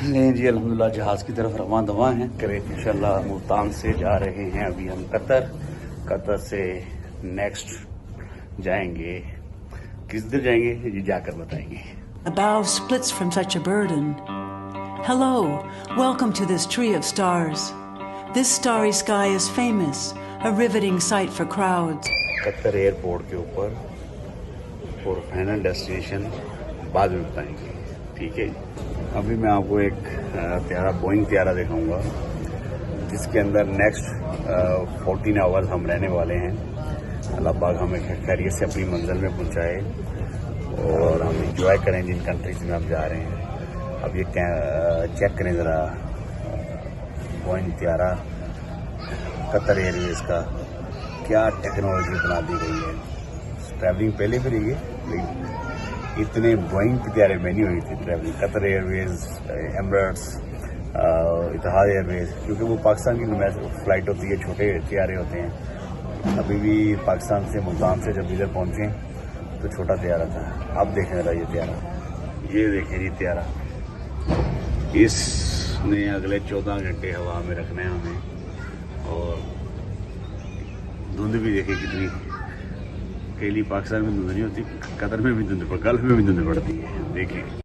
नहीं जी, अल्हम्दुलिल्लाह जहाज़ की तरफ रवां दवा हैं। करें इंशाल्लाह मुल्तान से जा रहे हैं अभी हम कतर से नेक्स्ट जाएंगे। किस दिन जाएंगे ये जाकर बताएंगे। A bow splits from such a burden. Hello, welcome to this tree of stars. This starry sky is famous, a riveting sight for crowds. Qatar airport के ऊपर और फाइनल डेस्टिनेशन बाद में बताएंगे, ठीक है। अभी मैं आपको एक प्यारा बोइंग त्यारा दिखाऊंगा जिसके अंदर नेक्स्ट 14 आवर्स हम रहने वाले हैं। अल्लाह पाक हमें खैरियत से अपनी मंजिल में पहुंचाए और हम इंजॉय करें जिन कंट्रीज में हम जा रहे हैं। अब ये चेक करें ज़रा बोइंग त्यारा कतर एयरवेज का क्या टेक्नोलॉजी बना दी गई है। ट्रैवलिंग पहले भी रही है लेकिन इतने बोइंग प्यारे में नहीं हुई थी travelling. Qatar Airways, Emirates, Etihad Airways, क्योंकि वो पाकिस्तान की फ्लाइट होती है, छोटे त्यारे होते हैं। अभी भी पाकिस्तान से मुल्तान से जब इधर पहुंचे तो छोटा त्यारा था। अब देखें जरा ये त्यारा, ये देखें ये त्यारा, इसने अगले 14 घंटे हवा में रखना है हमें। और धुंध भी देखें कितनी, अकेली पाकिस्तान में धुंध नहीं होती, कतर में भी धुंध, गल्फ में भी धुंध पड़ती है। देखिए